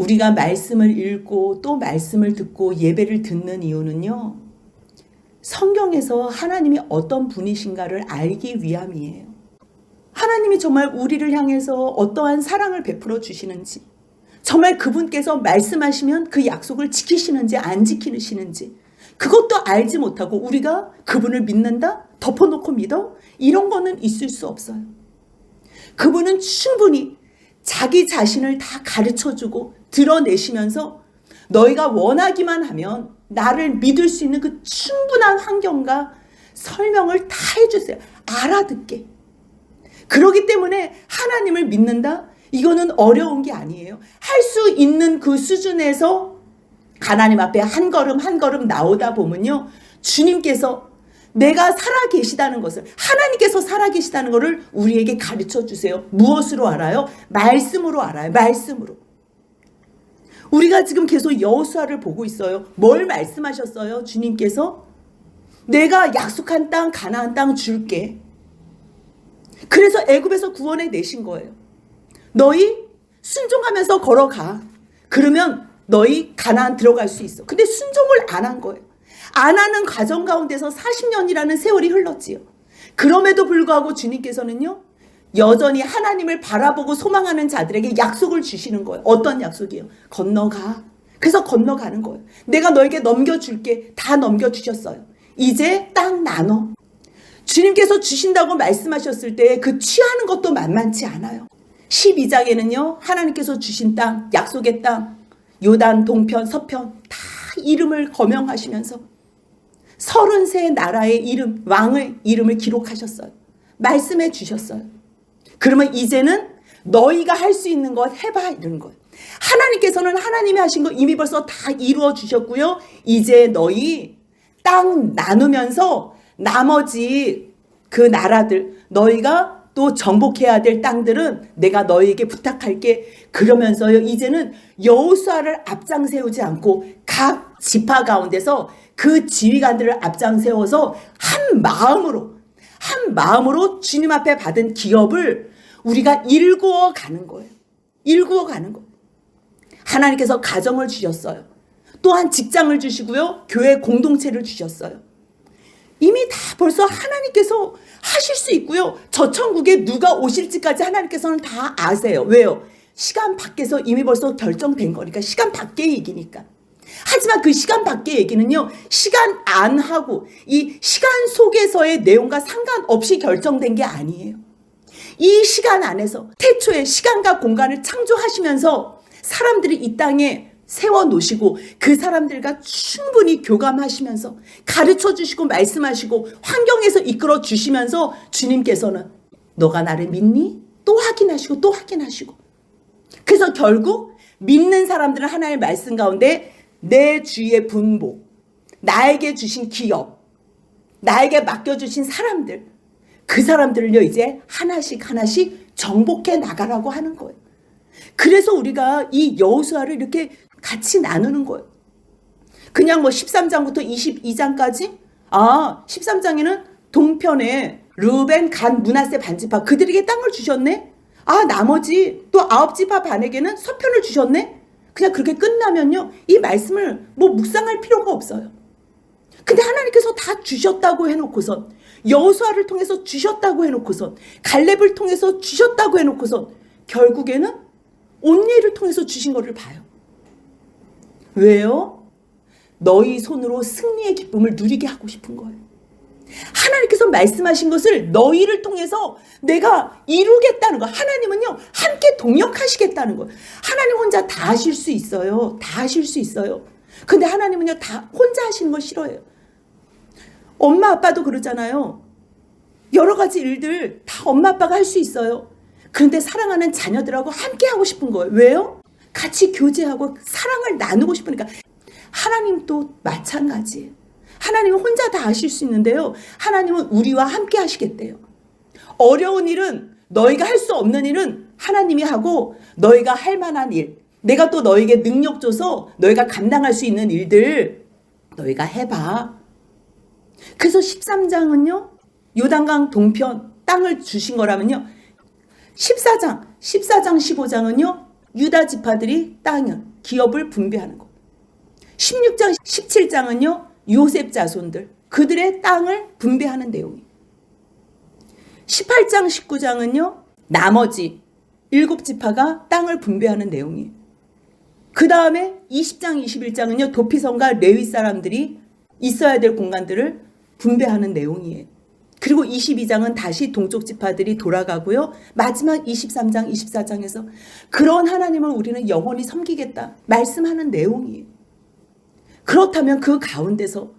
우리가 말씀을 읽고 또 말씀을 듣고 예배를 듣는 이유는요, 성경에서 하나님이 어떤 분이신가를 알기 위함이에요. 하나님이 정말 우리를 향해서 어떠한 사랑을 베풀어 주시는지, 정말 그분께서 말씀하시면 그 약속을 지키시는지 안 지키시는지, 그것도 알지 못하고 우리가 그분을 믿는다? 덮어놓고 믿어? 이런 거는 있을 수 없어요. 그분은 충분히 자기 자신을 다 가르쳐주고 드러내시면서 너희가 원하기만 하면 나를 믿을 수 있는 그 충분한 환경과 설명을 다 해주세요. 알아듣게. 그렇기 때문에 하나님을 믿는다? 이거는 어려운 게 아니에요. 할 수 있는 그 수준에서 하나님 앞에 한 걸음 한 걸음 나오다 보면요, 주님께서 내가 살아계시다는 것을, 하나님께서 살아계시다는 것을 우리에게 가르쳐 주세요. 무엇으로 알아요? 말씀으로 알아요. 말씀으로. 우리가 지금 계속 여호수아를 보고 있어요. 뭘 말씀하셨어요? 주님께서 내가 약속한 땅, 가나안 땅 줄게. 그래서 애굽에서 구원해 내신 거예요. 너희 순종하면서 걸어가. 그러면 너희 가나안 들어갈 수 있어. 근데 순종을 안 한 거예요. 안 하는 과정 가운데서 40년이라는 세월이 흘렀지요. 그럼에도 불구하고 주님께서는요, 여전히 하나님을 바라보고 소망하는 자들에게 약속을 주시는 거예요. 어떤 약속이에요? 건너가. 그래서 건너가는 거예요. 내가 너에게 넘겨줄게. 다 넘겨주셨어요. 이제 땅 나눠. 주님께서 주신다고 말씀하셨을 때 그 취하는 것도 만만치 않아요. 12장에는요, 하나님께서 주신 땅, 약속의 땅, 요단 동편, 서편 다 이름을 거명하시면서 33나라의 이름, 왕의 이름을 기록하셨어요. 말씀해 주셨어요. 그러면 이제는 너희가 할 수 있는 것 해봐, 이런 거예요. 하나님께서는 하나님이 하신 거 이미 벌써 다 이루어 주셨고요. 이제 너희 땅 나누면서 나머지 그 나라들, 너희가 또 정복해야 될 땅들은 내가 너희에게 부탁할게. 그러면서요, 이제는 여호수아를 앞장 세우지 않고 각 지파 가운데서 그 지휘관들을 앞장 세워서 한 마음으로 주님 앞에 받은 기업을 우리가 일구어 가는 거예요. 일구어 가는 거예요. 하나님께서 가정을 주셨어요. 또한 직장을 주시고요, 교회 공동체를 주셨어요. 이미 다 벌써 하나님께서 하실 수 있고요, 저 천국에 누가 오실지까지 하나님께서는 다 아세요. 왜요? 시간 밖에서 이미 벌써 결정된 거니까. 시간 밖의 얘기니까. 하지만 그 시간 밖의 얘기는요, 시간 안 하고 이 시간 속에서의 내용과 상관없이 결정된 게 아니에요. 이 시간 안에서 태초에 시간과 공간을 창조하시면서 사람들이 이 땅에 세워놓으시고 그 사람들과 충분히 교감하시면서 가르쳐 주시고 말씀하시고 환경에서 이끌어 주시면서 주님께서는 너가 나를 믿니? 또 확인하시고 또 확인하시고. 그래서 결국 믿는 사람들은 하나님의 말씀 가운데 내 주의 분복, 나에게 주신 기업, 나에게 맡겨주신 사람들, 그 사람들을요 이제 하나씩 정복해 나가라고 하는 거예요. 그래서 우리가 이 여호수아를 이렇게 같이 나누는 거예요. 그냥 13장부터 22장까지 13장에는 동편에 르벤, 간, 므낫세 반지파 그들에게 땅을 주셨네. 나머지 또 9지파 반에게는 서편을 주셨네. 그냥 그렇게 끝나면요, 이 말씀을 묵상할 필요가 없어요. 근데 하나님께서 다 주셨다고 해놓고선, 여호수아를 통해서 주셨다고 해놓고선, 갈렙을 통해서 주셨다고 해놓고선 결국에는 온니를 통해서 주신 것을 봐요. 왜요? 너희 손으로 승리의 기쁨을 누리게 하고 싶은 거예요. 하나님께서 말씀하신 것을 너희를 통해서 내가 이루겠다는 거. 하나님은요, 함께 동역하시겠다는 거예요. 하나님 혼자 다 하실 수 있어요. 다 하실 수 있어요. 근데 하나님은요, 다 혼자 하시는 걸 싫어해요. 엄마 아빠도 그러잖아요. 여러 가지 일들 다 엄마 아빠가 할 수 있어요. 그런데 사랑하는 자녀들하고 함께 하고 싶은 거예요. 왜요? 같이 교제하고 사랑을 나누고 싶으니까. 하나님도 마찬가지예요. 하나님은 혼자 다 하실 수 있는데요, 하나님은 우리와 함께 하시겠대요. 어려운 일은, 너희가 할 수 없는 일은 하나님이 하고, 너희가 할 만한 일, 내가 또 너희에게 능력 줘서 너희가 감당할 수 있는 일들 너희가 해봐. 그래서 13장은요 요단강 동편 땅을 주신 거라면요, 14장 15장은요 유다 지파들이 땅은 기업을 분배하는 것. 16장, 17장은요. 요셉 자손들, 그들의 땅을 분배하는 내용이에요. 18장, 19장은요. 나머지 7지파가 땅을 분배하는 내용이에요. 그 다음에 20장, 21장은요. 도피성과 레위 사람들이 있어야 될 공간들을 분배하는 내용이에요. 그리고 22장은 다시 동쪽 지파들이 돌아가고요. 마지막 23장, 24장에서 그런 하나님을 우리는 영원히 섬기겠다 말씀하는 내용이에요. 그렇다면 그 가운데서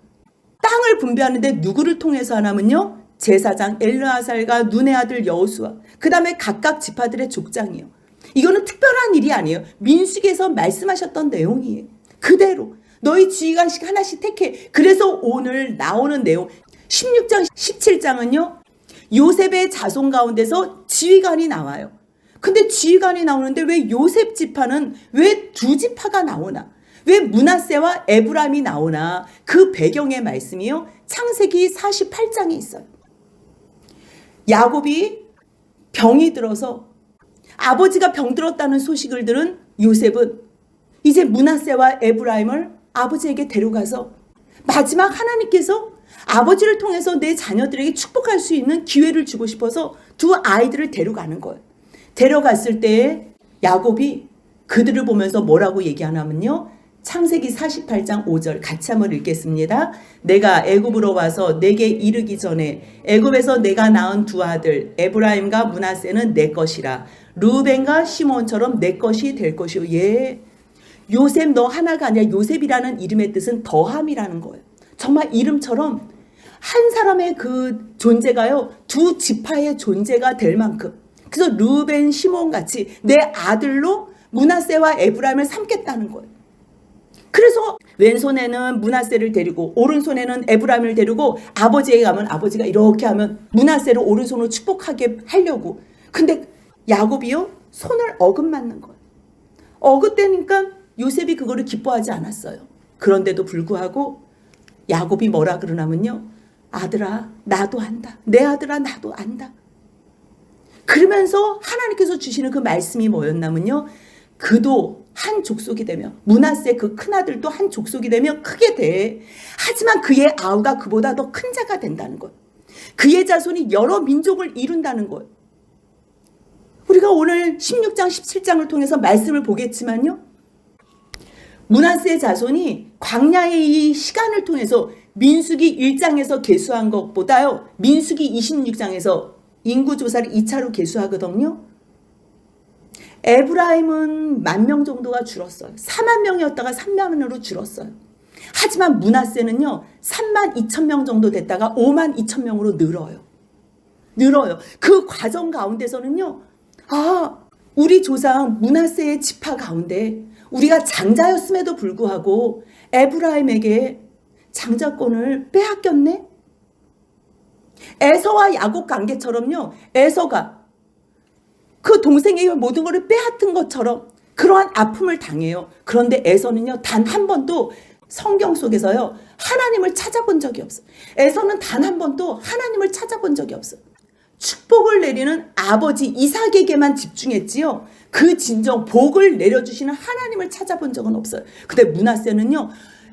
땅을 분배하는데 누구를 통해서 하냐면요. 제사장 엘르아살과 눈의 아들 여호수아, 그 다음에 각각 지파들의 족장이에요. 이거는 특별한 일이 아니에요. 민수기에서 말씀하셨던 내용이에요. 그대로 너희 지휘관씩 하나씩 택해. 그래서 오늘 나오는 내용 16장 17장은요. 요셉의 자손 가운데서 지휘관이 나와요. 근데 지휘관이 나오는데 왜 요셉 지파는 왜 두 지파가 나오나? 왜 므낫세와 에브라임이 나오나? 그 배경의 말씀이요. 창세기 48장에 있어요. 야곱이 병이 들어서 아버지가 병들었다는 소식을 들은 요셉은 이제 므낫세와 에브라임을 아버지에게 데려가서 마지막 하나님께서 아버지를 통해서 내 자녀들에게 축복할 수 있는 기회를 주고 싶어서 두 아이들을 데려가는 거예요. 데려갔을 때에 야곱이 그들을 보면서 뭐라고 얘기하냐면요. 창세기 48장 5절 같이 한번 읽겠습니다. 내가 애굽으로 와서 내게 이르기 전에 애굽에서 내가 낳은 두 아들 에브라임과 므낫세는 내 것이라. 르우벤과 시몬처럼 내 것이 될 것이요. 예. 요셉 너 하나가 아니라 요셉이라는 이름의 뜻은 더함이라는 거예요. 정말 이름처럼 한 사람의 그 존재가요. 두 지파의 존재가 될 만큼. 그래서 르우벤, 시몬 같이 내 아들로 므낫세와 에브라임을 삼겠다는 거예요. 그래서 왼손에는 므낫세를 데리고 오른손에는 에브라임을 데리고 아버지에게 가면 아버지가 이렇게 하면 므낫세를 오른손으로 축복하게 하려고. 근데 야곱이요. 손을 어긋맞는 거예요. 어긋대니까 요셉이 그거를 기뻐하지 않았어요. 그런데도 불구하고 야곱이 뭐라 그러냐면요. 아들아 나도 안다. 내 아들아 나도 안다. 그러면서 하나님께서 주시는 그 말씀이 뭐였냐면요. 그도 한 족속이 되며 므낫세 그 큰아들도 한 족속이 되며 크게 돼. 하지만 그의 아우가 그보다 더 큰 자가 된다는 것. 그의 자손이 여러 민족을 이룬다는 것. 우리가 오늘 16장 17장을 통해서 말씀을 보겠지만요. 므낫세 자손이 광야의 이 시간을 통해서 민수기 1장에서 계수한 것보다요. 민수기 26장에서 인구조사를 2차로 계수하거든요. 에브라임은 10,000명 정도가 줄었어요. 40,000명이었다가 30,000으로 줄었어요. 하지만 므낫세는요. 32,000명 정도 됐다가 52,000명으로 늘어요. 그 과정 가운데서는요. 우리 조상 므낫세의 지파 가운데 우리가 장자였음에도 불구하고 에브라임에게 장자권을 빼앗겼네? 에서와 야곱 관계처럼요. 에서가 그 동생의 모든 것을 빼앗은 것처럼 그러한 아픔을 당해요. 그런데 에서는요. 단 한 번도 성경 속에서요. 하나님을 찾아본 적이 없어요. 에서는 단 한 번도 하나님을 찾아본 적이 없어요. 축복을 내리는 아버지 이삭에게만 집중했지요. 그 진정 복을 내려주시는 하나님을 찾아본 적은 없어요. 근데 므낫세는요.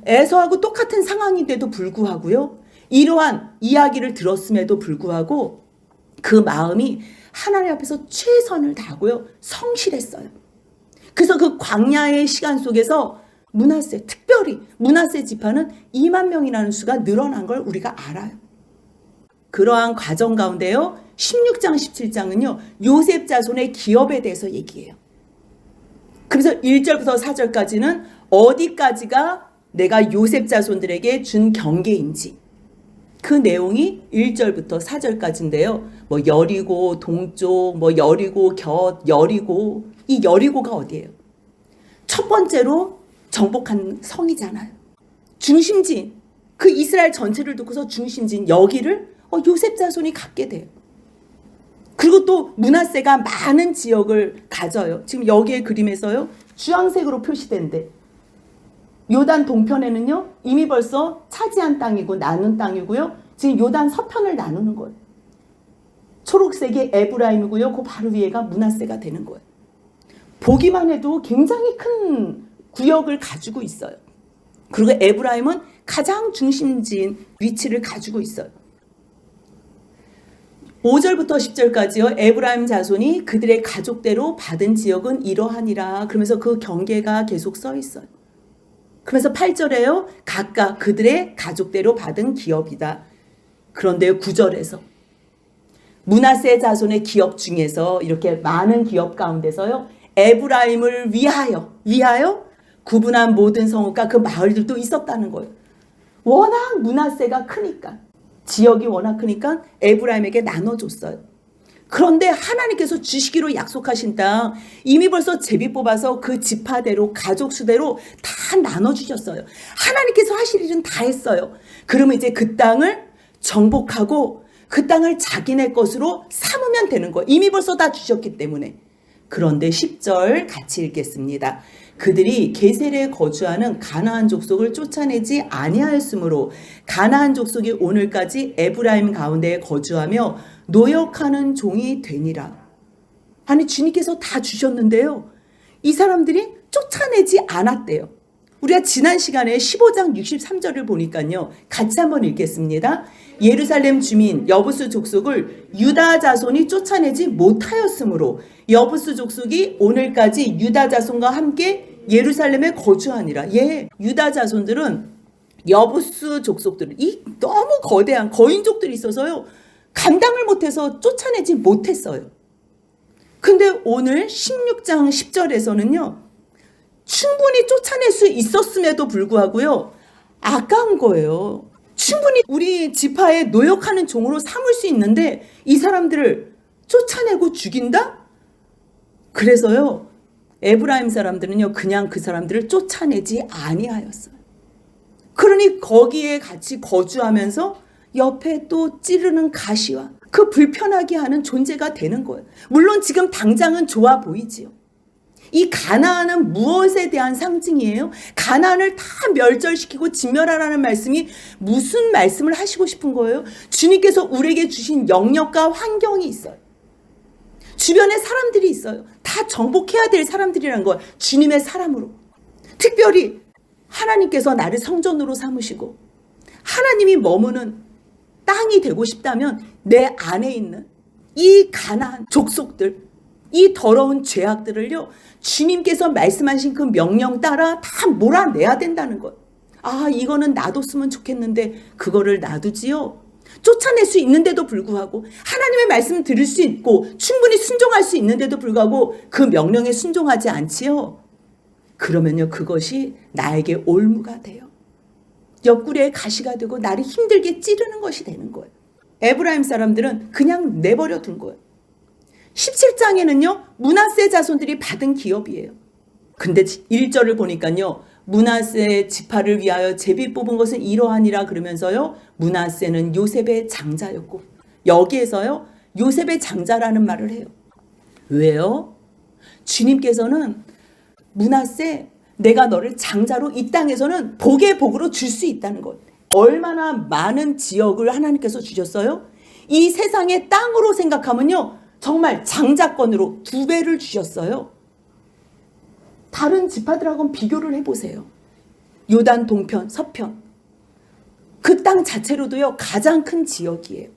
에서하고 똑같은 상황인데도 불구하고요. 이러한 이야기를 들었음에도 불구하고 그 마음이 하나님 앞에서 최선을 다하고요. 성실했어요. 그래서 그 광야의 시간 속에서 므낫세, 특별히 므낫세 지파는 20,000명이라는 수가 늘어난 걸 우리가 알아요. 그러한 과정 가운데요. 16장 17장은요. 요셉 자손의 기업에 대해서 얘기해요. 그래서 1절부터 4절까지는 어디까지가 내가 요셉 자손들에게 준 경계인지 그 내용이 1절부터 4절까지인데요. 뭐 여리고 동쪽, 뭐 여리고 곁, 여리고. 이 여리고가 어디예요? 첫 번째로 정복한 성이잖아요. 중심지인, 그 이스라엘 전체를 두고서 중심지인 여기를 요셉 자손이 갖게 돼요. 그리고 또 므낫세가 많은 지역을 가져요. 지금 여기의 그림에서요. 주황색으로 표시된데 요단 동편에는요. 이미 벌써 차지한 땅이고 나눈 땅이고요. 지금 요단 서편을 나누는 거예요. 초록색이 에브라임이고요. 그 바로 위에가 므낫세가 되는 거예요. 보기만 해도 굉장히 큰 구역을 가지고 있어요. 그리고 에브라임은 가장 중심지인 위치를 가지고 있어요. 5절부터 10절까지요. 에브라임 자손이 그들의 가족대로 받은 지역은 이러하니라. 그러면서 그 경계가 계속 써 있어요. 그러면서 8절에요. 각각 그들의 가족대로 받은 기업이다. 그런데 9절에서 므낫세 자손의 기업 중에서 이렇게 많은 기업 가운데서요. 에브라임을 위하여 구분한 모든 성읍과 그 마을들도 있었다는 거예요. 워낙 므낫세가 크니까, 지역이 워낙 크니까 에브라임에게 나눠줬어요. 그런데 하나님께서 주시기로 약속하신 땅 이미 벌써 제비 뽑아서 그 지파대로 가족 수대로 다 나눠주셨어요. 하나님께서 하실 일은 다 했어요. 그러면 이제 그 땅을 정복하고 그 땅을 자기네 것으로 삼으면 되는 거예요. 이미 벌써 다 주셨기 때문에. 그런데 10절 같이 읽겠습니다. 그들이 게셀에 거주하는 가나안 족속을 쫓아내지 아니하였으므로 가나안 족속이 오늘까지 에브라임 가운데에 거주하며 노역하는 종이 되니라. 아니 주님께서 다 주셨는데요. 이 사람들이 쫓아내지 않았대요. 우리가 지난 시간에 15장 63절을 보니까요. 같이 한번 읽겠습니다. 예루살렘 주민 여부스 족속을 유다 자손이 쫓아내지 못하였으므로 여부스 족속이 오늘까지 유다 자손과 함께 예루살렘에 거주하니라. 유다 자손들은 여부스 족속들은 이 너무 거대한 거인족들이 있어서요. 감당을 못해서 쫓아내지 못했어요. 근데 오늘 16장 10절에서는요. 충분히 쫓아낼 수 있었음에도 불구하고요. 아까운 거예요. 충분히 우리 지파에 노역하는 종으로 삼을 수 있는데 이 사람들을 쫓아내고 죽인다? 그래서요. 에브라임 사람들은요. 그냥 그 사람들을 쫓아내지 아니하였어요. 그러니 거기에 같이 거주하면서 옆에 또 찌르는 가시와 그 불편하게 하는 존재가 되는 거예요. 물론 지금 당장은 좋아 보이지요. 이 가나안은 무엇에 대한 상징이에요? 가나안을 다 멸절시키고 진멸하라는 말씀이 무슨 말씀을 하시고 싶은 거예요? 주님께서 우리에게 주신 영역과 환경이 있어요. 주변에 사람들이 있어요. 다 정복해야 될 사람들이라는 거예요. 주님의 사람으로. 특별히 하나님께서 나를 성전으로 삼으시고 하나님이 머무는 땅이 되고 싶다면 내 안에 있는 이 가나안 족속들, 이 더러운 죄악들을요, 주님께서 말씀하신 그 명령 따라 다 몰아내야 된다는 것. 아, 이거는 놔뒀으면 좋겠는데 그거를 놔두지요. 쫓아낼 수 있는데도 불구하고 하나님의 말씀을 들을 수 있고 충분히 순종할 수 있는데도 불구하고 그 명령에 순종하지 않지요. 그러면요, 그것이 나에게 올무가 돼요. 옆구리에 가시가 되고 나를 힘들게 찌르는 것이 되는 거예요. 에브라임 사람들은 그냥 내버려 둔 거예요. 17장에는요. 므낫세 자손들이 받은 기업이에요. 근데 1절을 보니까요. 므낫세 지파를 위하여 제비 뽑은 것은 이러하니라 그러면서요. 므낫세는 요셉의 장자였고 여기에서요. 요셉의 장자라는 말을 해요. 왜요? 주님께서는 므낫세 내가 너를 장자로 이 땅에서는 복의 복으로 줄 수 있다는 것. 얼마나 많은 지역을 하나님께서 주셨어요? 이 세상의 땅으로 생각하면요. 정말 장자권으로 2배를 주셨어요. 다른 지파들하고는 비교를 해보세요. 요단 동편, 서편. 그 땅 자체로도요. 가장 큰 지역이에요.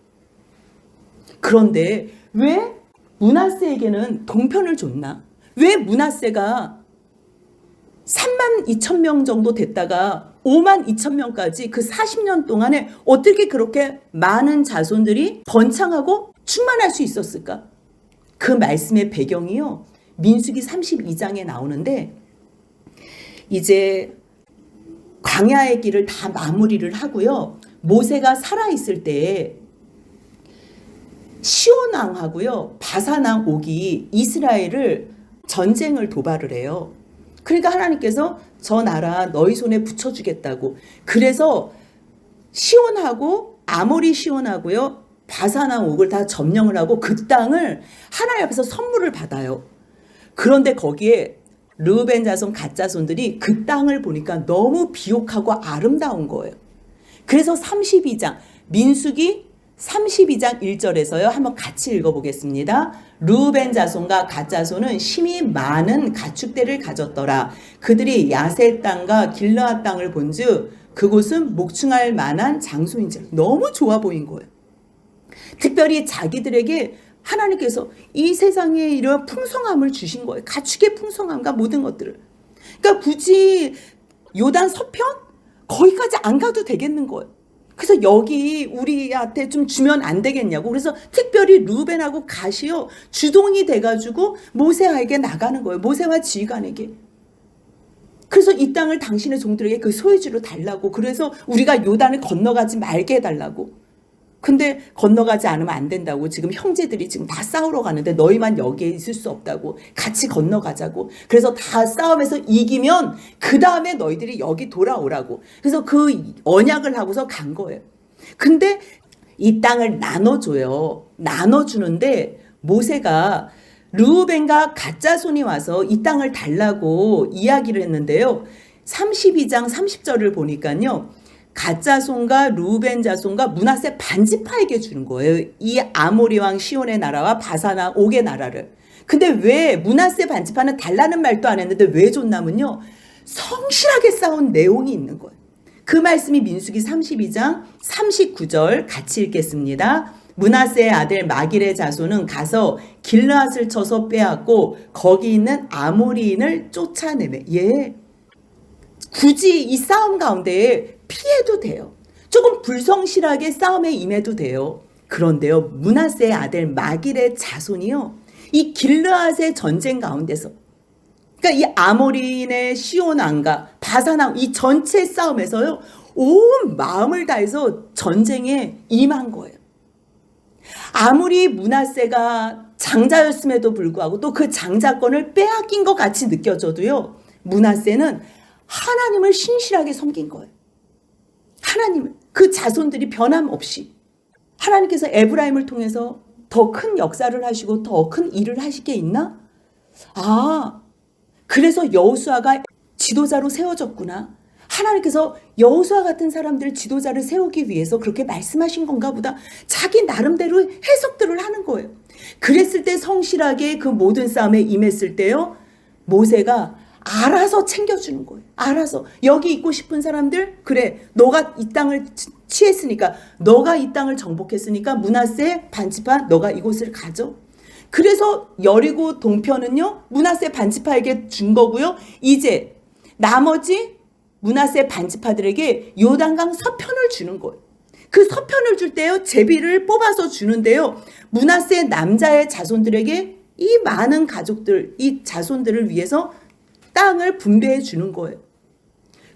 그런데 왜 므낫세에게는 동편을 줬나? 왜 므낫세가 32,000명 정도 됐다가 52,000명까지 그 40년 동안에 어떻게 그렇게 많은 자손들이 번창하고 충만할 수 있었을까? 그 말씀의 배경이요. 민수기 32장에 나오는데 이제 광야의 길을 다 마무리를 하고요. 모세가 살아있을 때에 시온 왕하고요. 바산 왕 옥이 이스라엘을 전쟁을 도발을 해요. 그러니까 하나님께서 저 나라 너희 손에 붙여주겠다고. 그래서 시온하고 아모리 시온하고요. 바산 왕 옥을 다 점령을 하고 그 땅을 하나님 앞에서 선물을 받아요. 그런데 거기에 르우벤 자손 갓 자손들이 그 땅을 보니까 너무 비옥하고 아름다운 거예요. 그래서 32장 민수기 32장 1절에서요. 한번 같이 읽어보겠습니다. 르우벤 자손과 갓 자손은 심히 많은 가축대를 가졌더라. 그들이 야세 땅과 길르앗 땅을 본즉 그곳은 목충할 만한 장소인지. 너무 좋아 보인 거예요. 특별히 자기들에게 하나님께서 이 세상에 이런 풍성함을 주신 거예요. 가축의 풍성함과 모든 것들을. 그러니까 굳이 요단 서편? 거기까지 안 가도 되겠는 거예요. 그래서 여기 우리한테 좀 주면 안 되겠냐고. 그래서 특별히 루벤하고 갓이요 주동이 돼가지고 모세에게 나가는 거예요. 모세와 지휘관에게. 그래서 이 땅을 당신의 종들에게 그 소유주로 달라고. 그래서 우리가 요단을 건너가지 말게 해달라고. 근데 건너가지 않으면 안 된다고. 지금 형제들이 지금 다 싸우러 가는데 너희만 여기에 있을 수 없다고. 같이 건너가자고. 그래서 다 싸움에서 이기면 그 다음에 너희들이 여기 돌아오라고. 그래서 그 언약을 하고서 간 거예요. 근데 이 땅을 나눠줘요. 나눠주는데 모세가 르우벤과 갓 자손이 와서 이 땅을 달라고 이야기를 했는데요. 32장 30절을 보니까요. 갓 자손과 르우벤 자손과 므낫세 반지파에게 주는 거예요. 이 아모리 왕 시온의 나라와 바사나 옥의 나라를. 근데 왜 므낫세 반지파는 달라는 말도 안 했는데 왜 줬냐면요. 성실하게 싸운 내용이 있는 거예요. 그 말씀이 민수기 32장 39절 같이 읽겠습니다. 므낫세의 아들 마길의 자손은 가서 길르앗을 쳐서 빼앗고 거기 있는 아모리인을 쫓아내매. 예. 굳이 이 싸움 가운데 피해도 돼요. 조금 불성실하게 싸움에 임해도 돼요. 그런데요, 므낫세의 아들 마길의 자손이요, 이 길르앗의 전쟁 가운데서, 그러니까 이 아모리인의 시온 왕과 바산 왕 이 전체 싸움에서요, 온 마음을 다해서 전쟁에 임한 거예요. 아무리 므낫세가 장자였음에도 불구하고 또 그 장자권을 빼앗긴 것 같이 느껴져도요, 므낫세는 하나님을 신실하게 섬긴 거예요. 하나님을, 그 자손들이 변함없이. 하나님께서 에브라임을 통해서 더 큰 역사를 하시고 더 큰 일을 하실 게 있나? 아, 그래서 여호수아가 지도자로 세워졌구나. 하나님께서 여호수아 같은 사람들 지도자를 세우기 위해서 그렇게 말씀하신 건가 보다. 자기 나름대로 해석들을 하는 거예요. 그랬을 때 성실하게 그 모든 싸움에 임했을 때요, 모세가 알아서 챙겨주는 거예요. 알아서. 여기 있고 싶은 사람들, 그래, 너가 이 땅을 취했으니까, 너가 이 땅을 정복했으니까 므낫세 반지파 너가 이곳을 가져. 그래서 여리고 동편은요, 므낫세 반지파에게 준 거고요. 이제 나머지 므낫세 반지파들에게 요단강 서편을 주는 거예요. 그 서편을 줄 때요, 제비를 뽑아서 주는데요, 므낫세 남자의 자손들에게 이 많은 가족들, 이 자손들을 위해서 땅을 분배해 주는 거예요.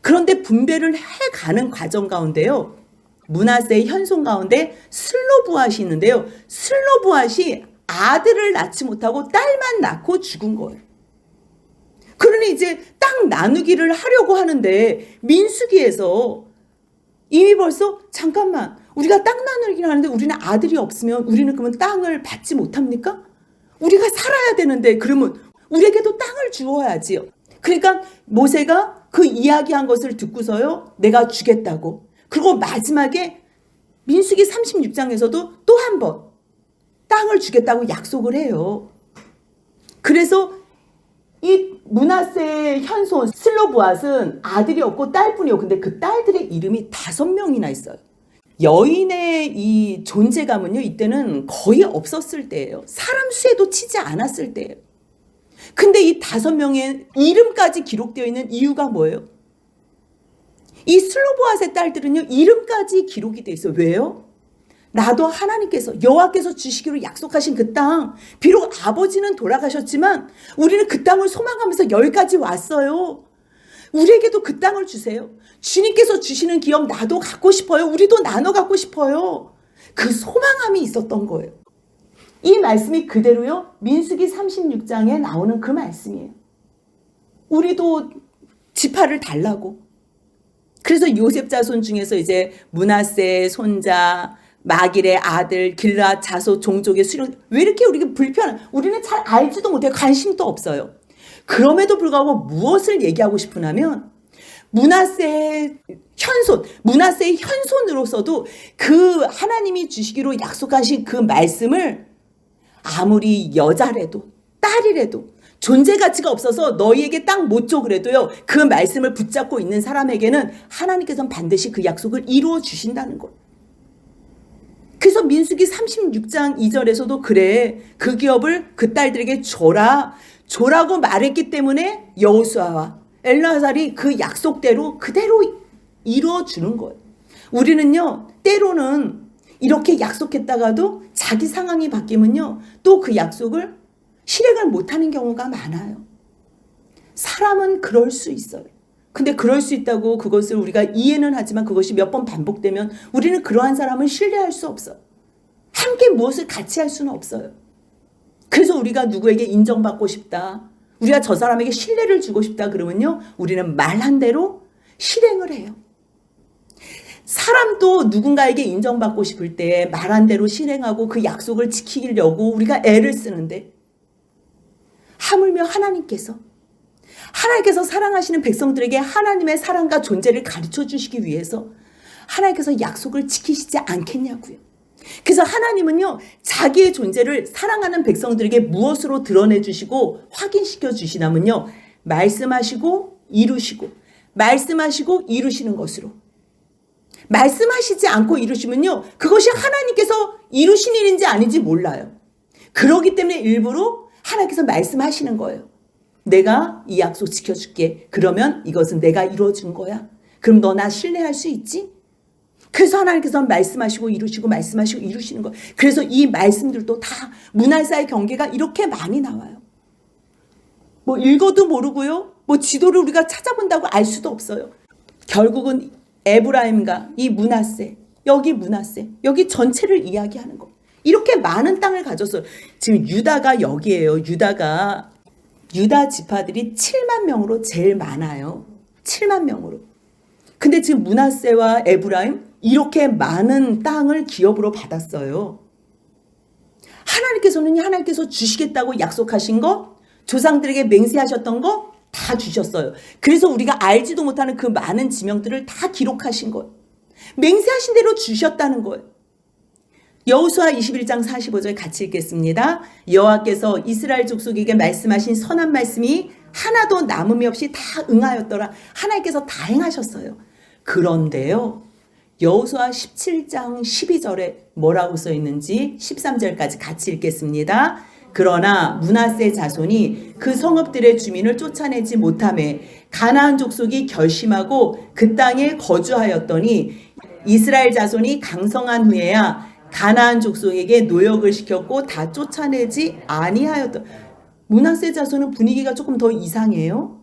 그런데 분배를 해가는 과정 가운데요, 므낫세의 현손 가운데 슬로브앗이 있는데요, 슬로브앗이 아들을 낳지 못하고 딸만 낳고 죽은 거예요. 그러니 이제 땅 나누기를 하려고 하는데 민수기에서 이미 벌써 잠깐만, 우리가 땅 나누기를 하는데 우리는 아들이 없으면 우리는 그러면 땅을 받지 못합니까? 우리가 살아야 되는데 그러면 우리에게도 땅을 주어야지요. 그러니까 모세가 그 이야기한 것을 듣고서요, 내가 주겠다고. 그리고 마지막에 민수기 36장에서도 또 한 번 땅을 주겠다고 약속을 해요. 그래서 이 므낫세의 현손 슬로브앗은 아들이 없고 딸뿐이요. 근데 그 딸들의 이름이 5명이나 있어요. 여인의 이 존재감은요, 이때는 거의 없었을 때예요. 사람 수에도 치지 않았을 때예요. 근데 이 5명의 이름까지 기록되어 있는 이유가 뭐예요? 이 슬로브앗의 딸들은요, 이름까지 기록이 되어 있어요. 왜요? 나도 하나님께서, 여호와께서 주시기로 약속하신 그 땅, 비록 아버지는 돌아가셨지만 우리는 그 땅을 소망하면서 여기까지 왔어요. 우리에게도 그 땅을 주세요. 주님께서 주시는 기업 나도 갖고 싶어요. 우리도 나눠 갖고 싶어요. 그 소망함이 있었던 거예요. 이 말씀이 그대로요, 민수기 36장에 나오는 그 말씀이에요. 우리도 지파를 달라고. 그래서 요셉 자손 중에서 이제 므낫세의 손자, 마길의 아들, 길르앗 자손 종족의 수령, 왜 이렇게 우리가 우리는 잘 알지도 못해요. 관심도 없어요. 그럼에도 불구하고 무엇을 얘기하고 싶으냐면 므낫세의 현손, 므낫세의 현손으로서도 그 하나님이 주시기로 약속하신 그 말씀을 아무리 여자래도 딸이래도 존재 가치가 없어서 너희에게 땅 못 줘 그래도요, 그 말씀을 붙잡고 있는 사람에게는 하나님께서는 반드시 그 약속을 이루어 주신다는 것. 그래서 민수기 36장 2절에서도 그래, 그 기업을 그 딸들에게 줘라고 말했기 때문에 여호수아와 엘르아살이 그 약속대로 그대로 이루어 주는 거예요. 우리는요, 때로는 이렇게 약속했다가도 자기 상황이 바뀌면요, 또 그 약속을 실행을 못하는 경우가 많아요. 사람은 그럴 수 있어요. 근데 그럴 수 있다고 그것을 우리가 이해는 하지만 그것이 몇 번 반복되면 우리는 그러한 사람을 신뢰할 수 없어요. 함께 무엇을 같이 할 수는 없어요. 그래서 우리가 누구에게 인정받고 싶다, 우리가 저 사람에게 신뢰를 주고 싶다 그러면요, 우리는 말한 대로 실행을 해요. 사람도 누군가에게 인정받고 싶을 때 말한 대로 실행하고 그 약속을 지키려고 우리가 애를 쓰는데, 하물며 하나님께서 사랑하시는 백성들에게 하나님의 사랑과 존재를 가르쳐 주시기 위해서 하나님께서 약속을 지키시지 않겠냐고요. 그래서 하나님은요, 자기의 존재를 사랑하는 백성들에게 무엇으로 드러내 주시고 확인시켜 주시냐면요, 말씀하시고 이루시고, 말씀하시고 이루시는 것으로. 말씀하시지 않고 이루시면요, 그것이 하나님께서 이루신 일인지 아닌지 몰라요. 그렇기 때문에 일부러 하나님께서 말씀하시는 거예요. 내가 이 약속 지켜줄게. 그러면 이것은 내가 이루어준 거야. 그럼 너 나 신뢰할 수 있지? 그래서 하나님께서 말씀하시고 이루시고 말씀하시고 이루시는 거예요. 그래서 이 말씀들도 다 므낫세의 경계가 이렇게 많이 나와요. 뭐 읽어도 모르고요, 뭐 지도를 우리가 찾아본다고 알 수도 없어요. 결국은 에브라임과 이 므낫세, 여기 전체를 이야기하는 거. 이렇게 많은 땅을 가졌어요. 지금 유다가 여기에요. 유다 지파들이 7만 명으로 제일 많아요. 7만 명으로. 근데 지금 므낫세와 에브라임 이렇게 많은 땅을 기업으로 받았어요. 하나님께서 주시겠다고 약속하신 거, 조상들에게 맹세하셨던 거 다 주셨어요. 그래서 우리가 알지도 못하는 그 많은 지명들을 다 기록하신 거예요. 맹세하신 대로 주셨다는 거예요. 여호수아 21장 45절 같이 읽겠습니다. 여호와께서 이스라엘 족속에게 말씀하신 선한 말씀이 하나도 남음이 없이 다 응하였더라. 하나님께서 다 행하셨어요. 그런데요, 여호수아 17장 12절에 뭐라고 써 있는지 13절까지 같이 읽겠습니다. 그러나 므낫세 자손이 그 성읍들의 주민을 쫓아내지 못하매 가나안 족속이 결심하고 그 땅에 거주하였더니 이스라엘 자손이 강성한 후에야 가나안 족속에게 노역을 시켰고 다 쫓아내지 아니하였다. 므낫세 자손은 분위기가 조금 더 이상해요.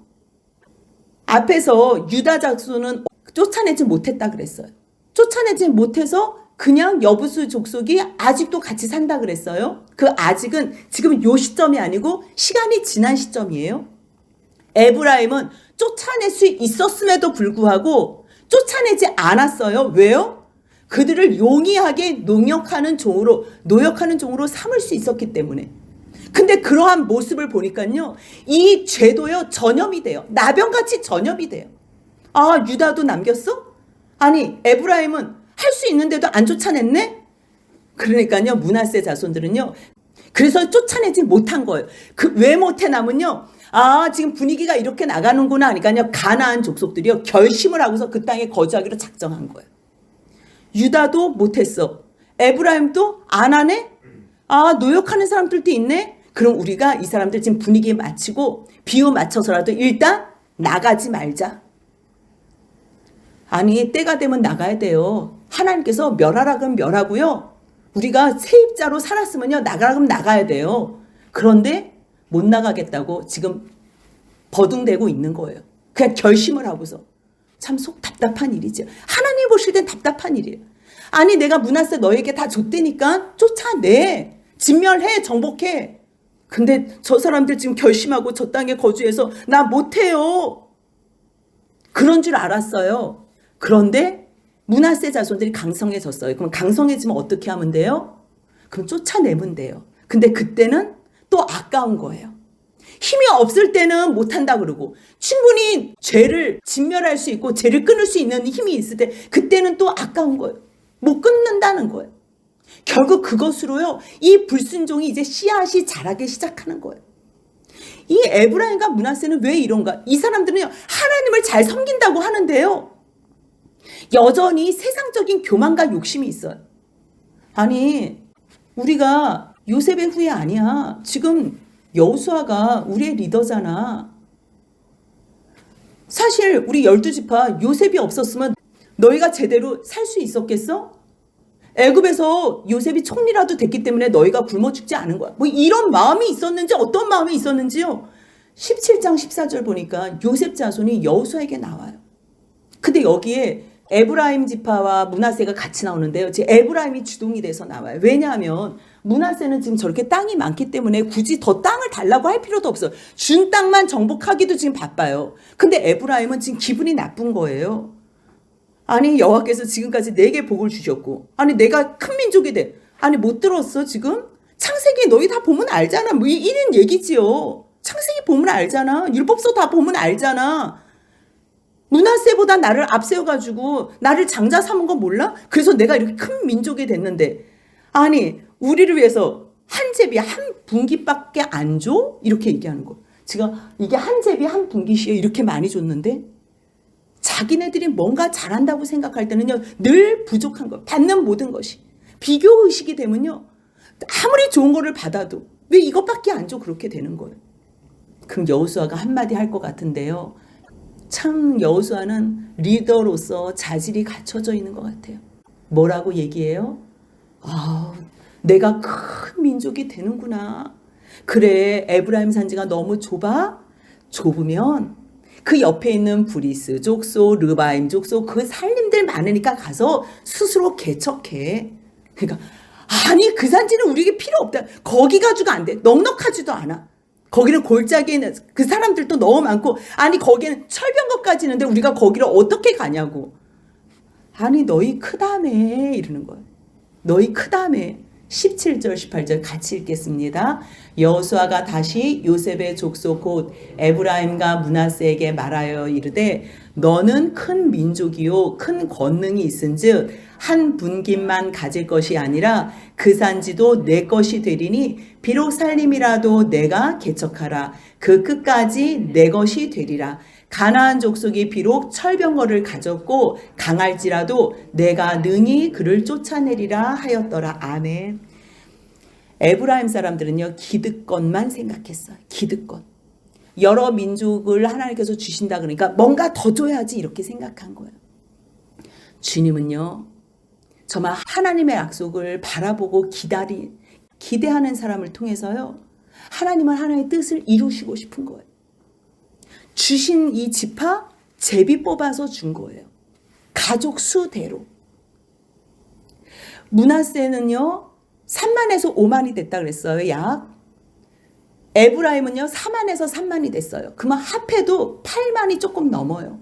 앞에서 유다 자손은 쫓아내지 못했다 그랬어요. 쫓아내지 못해서 그냥 여부수 족속이 아직도 같이 산다 그랬어요. 그 아직은 지금 요 시점이 아니고 시간이 지난 시점이에요. 에브라임은 쫓아낼 수 있었음에도 불구하고 쫓아내지 않았어요. 왜요? 그들을 용이하게 노역하는 종으로 삼을 수 있었기 때문에. 근데 그러한 모습을 보니까요, 이 죄도요 전염이 돼요. 나병같이 전염이 돼요. 아, 유다도 남겼어? 아니, 에브라임은 할 수 있는데도 안 쫓아냈네? 그러니까요, 므낫세 자손들은요, 그래서 쫓아내지 못한 거예요. 왜 못해남은요, 아, 지금 분위기가 이렇게 나가는구나 하니까요, 가나안 족속들이요, 결심을 하고서 그 땅에 거주하기로 작정한 거예요. 유다도 못했어. 에브라임도 안 하네? 아, 노역하는 사람들도 있네? 그럼 우리가 이 사람들 지금 분위기에 맞추고 비유 맞춰서라도 일단 나가지 말자. 아니, 때가 되면 나가야 돼요. 하나님께서 멸하라 그러면 멸하고요, 우리가 세입자로 살았으면요, 나가라 그러면 나가야 돼요. 그런데 못 나가겠다고 지금 버둥대고 있는 거예요. 그냥 결심을 하고서. 참 속 답답한 일이죠. 하나님 보실 땐 답답한 일이에요. 아니, 내가 므낫세 너에게 다 줬다니까 쫓아내. 진멸해. 정복해. 근데 저 사람들 지금 결심하고 저 땅에 거주해서 나 못해요. 그런 줄 알았어요. 그런데 므낫세 자손들이 강성해졌어요. 그럼 강성해지면 어떻게 하면 돼요? 그럼 쫓아내면 돼요. 근데 그때는 또 아까운 거예요. 힘이 없을 때는 못한다 그러고 충분히 죄를 진멸할 수 있고 죄를 끊을 수 있는 힘이 있을 때 그때는 또 아까운 거예요. 못 끊는다는 거예요. 결국 그것으로요. 이 불순종이 이제 씨앗이 자라기 시작하는 거예요. 이 에브라임과 므낫세는 왜 이런가? 이 사람들은요. 하나님을 잘 섬긴다고 하는데요. 여전히 세상적인 교만과 욕심이 있어요. 아니 우리가 요셉의 후예 아니야. 지금 여호수아가 우리의 리더잖아. 사실 우리 12지파 요셉이 없었으면 너희가 제대로 살 수 있었겠어? 애굽에서 요셉이 총리라도 됐기 때문에 너희가 굶어 죽지 않은 거야. 뭐 이런 마음이 있었는지 어떤 마음이 있었는지요. 17장 14절 보니까 요셉 자손이 여호수아에게 나와요. 근데 여기에 에브라임 지파와 므낫세가 같이 나오는데요. 지금 에브라임이 주동이 돼서 나와요. 왜냐하면 므낫세는 지금 저렇게 땅이 많기 때문에 굳이 더 땅을 달라고 할 필요도 없어요. 준 땅만 정복하기도 지금 바빠요. 근데 에브라임은 지금 기분이 나쁜 거예요. 아니 여호와께서 지금까지 내게 복을 주셨고 아니 내가 큰 민족이 돼. 아니 못 들었어 지금? 창세기 너희 다 보면 알잖아. 뭐 이런 얘기지요. 창세기 보면 알잖아. 율법서 다 보면 알잖아. 므낫세보다 나를 앞세워가지고 나를 장자 삼은 거 몰라? 그래서 내가 이렇게 큰 민족이 됐는데 아니 우리를 위해서 한 제비 한 분기밖에 안 줘? 이렇게 얘기하는 거. 제가 이게 한 제비 한 분기씩에 이렇게 많이 줬는데 자기네들이 뭔가 잘한다고 생각할 때는요 늘 부족한 거. 받는 모든 것이 비교의식이 되면요 아무리 좋은 거를 받아도 왜 이것밖에 안 줘? 그렇게 되는 거예요. 그럼 여호수아가 한마디 할 것 같은데요. 참 여호수아는 리더로서 자질이 갖춰져 있는 것 같아요. 뭐라고 얘기해요? 내가 큰 민족이 되는구나. 그래 에브라임 산지가 너무 좁아? 좁으면 그 옆에 있는 브리스 족속, 르바임 족속 그 살림들 많으니까 가서 스스로 개척해. 그러니까 아니 그 산지는 우리에게 필요 없다. 거기 가지고 안 돼. 넉넉하지도 않아. 거기는 골짜기에 그 사람들도 너무 많고 아니 거기는 철병거까지 있는데 우리가 거기를 어떻게 가냐고. 아니 너희 크다며 이러는 거예요. 너희 크다며. 17절 18절 같이 읽겠습니다. 여호수아가 다시 요셉의 족속 곧 에브라임과 므낫세에게 말하여 이르되 너는 큰 민족이요 큰 권능이 있은즉 한 분깃만 가질 것이 아니라 그 산지도 내 것이 되리니 비록 살림이라도 내가 개척하라 그 끝까지 내 것이 되리라. 가나안 족속이 비록 철병거를 가졌고 강할지라도 내가 능히 그를 쫓아내리라 하였더라. 아멘. 에브라임 사람들은요 기득권만 생각했어요. 기득권. 여러 민족을 하나님께서 주신다 그러니까 뭔가 더 줘야지 이렇게 생각한 거예요. 주님은요 정말 하나님의 약속을 바라보고 기대하는 사람을 통해서요 하나님은 하나님의 뜻을 이루시고 싶은 거예요. 주신 이 지파 제비 뽑아서 준 거예요. 가족 수대로. 므낫세는요 3만에서 5만이 됐다 그랬어요. 약. 에브라임은요 4만에서 3만이 됐어요. 그만 합해도 8만이 조금 넘어요.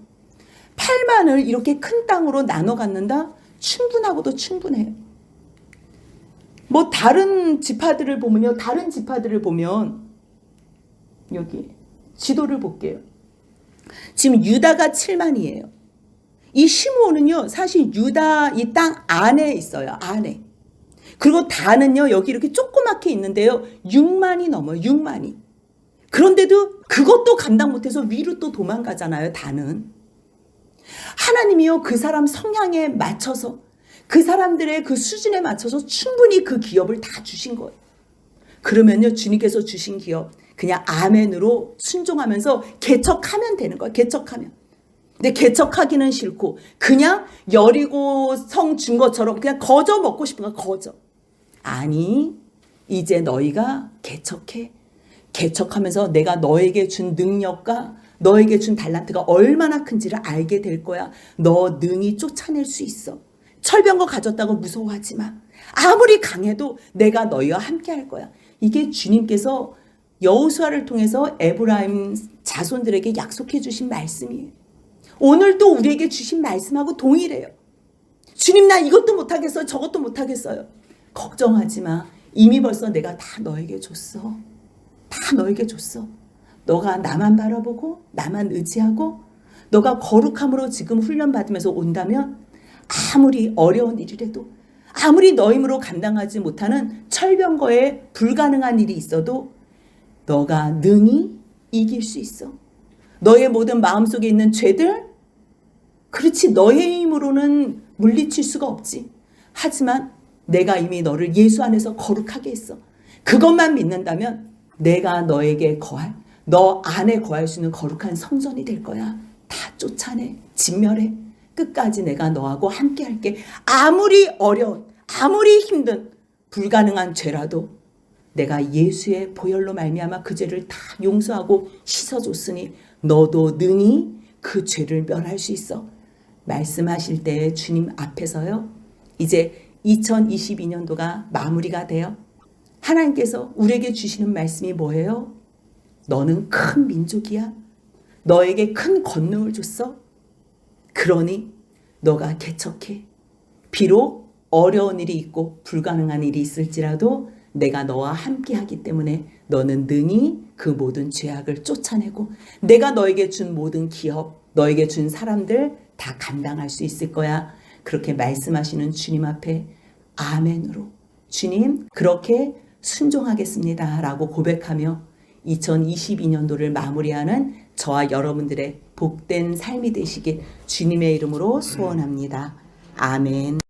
8만을 이렇게 큰 땅으로 나눠 갖는다? 충분하고도 충분해요. 뭐 다른 지파들을 보면요. 다른 지파들을 보면 여기 지도를 볼게요. 지금 유다가 7만이에요. 이 시므온은요. 사실 유다 이 땅 안에 있어요. 안에. 그리고 다는요. 여기 이렇게 조그맣게 있는데요. 6만이 넘어요. 6만이. 그런데도 그것도 감당 못해서 위로 또 도망가잖아요. 다는. 하나님이요. 그 사람 성향에 맞춰서 그 사람들의 그 수준에 맞춰서 충분히 그 기업을 다 주신 거예요. 그러면요. 주님께서 주신 기업 그냥 아멘으로 순종하면서 개척하면 되는 거예요. 개척하면. 근데 개척하기는 싫고 그냥 여리고 성 준 것처럼 그냥 거저 먹고 싶은 거야. 거저. 아니 이제 너희가 개척해. 개척하면서 내가 너에게 준 능력과 너에게 준 달란트가 얼마나 큰지를 알게 될 거야. 너 능히 쫓아낼 수 있어. 철병거 가졌다고 무서워하지 마. 아무리 강해도 내가 너희와 함께 할 거야. 이게 주님께서 여호수아를 통해서 에브라임 자손들에게 약속해 주신 말씀이에요. 오늘 또 우리에게 주신 말씀하고 동일해요. 주님 나 이것도 못하겠어요. 저것도 못하겠어요. 걱정하지 마. 이미 벌써 내가 다 너에게 줬어. 다 너에게 줬어. 너가 나만 바라보고 나만 의지하고 너가 거룩함으로 지금 훈련받으면서 온다면 아무리 어려운 일이라도 아무리 너 힘으로 감당하지 못하는 철병거에 불가능한 일이 있어도 너가 능히 이길 수 있어. 너의 모든 마음속에 있는 죄들, 그렇지 너의 힘으로는 물리칠 수가 없지. 하지만 내가 이미 너를 예수 안에서 거룩하게 했어. 그것만 믿는다면 내가 너에게 거할, 너 안에 거할 수 있는 거룩한 성전이 될 거야. 다 쫓아내, 진멸해. 끝까지 내가 너하고 함께 할게. 아무리 어려운, 아무리 힘든 불가능한 죄라도 내가 예수의 보혈로 말미암아 그 죄를 다 용서하고 씻어줬으니 너도 능히 그 죄를 멸할 수 있어. 말씀하실 때 주님 앞에서요. 이제 2022년도가 마무리가 돼요. 하나님께서 우리에게 주시는 말씀이 뭐예요? 너는 큰 민족이야. 너에게 큰 권능을 줬어. 그러니 너가 개척해. 비록 어려운 일이 있고 불가능한 일이 있을지라도 내가 너와 함께 하기 때문에 너는 능히 그 모든 죄악을 쫓아내고 내가 너에게 준 모든 기업, 너에게 준 사람들 다 감당할 수 있을 거야. 그렇게 말씀하시는 주님 앞에 아멘으로 주님 그렇게 순종하겠습니다 라고 고백하며 2022년도를 마무리하는 저와 여러분들의 복된 삶이 되시길 주님의 이름으로 소원합니다. 아멘.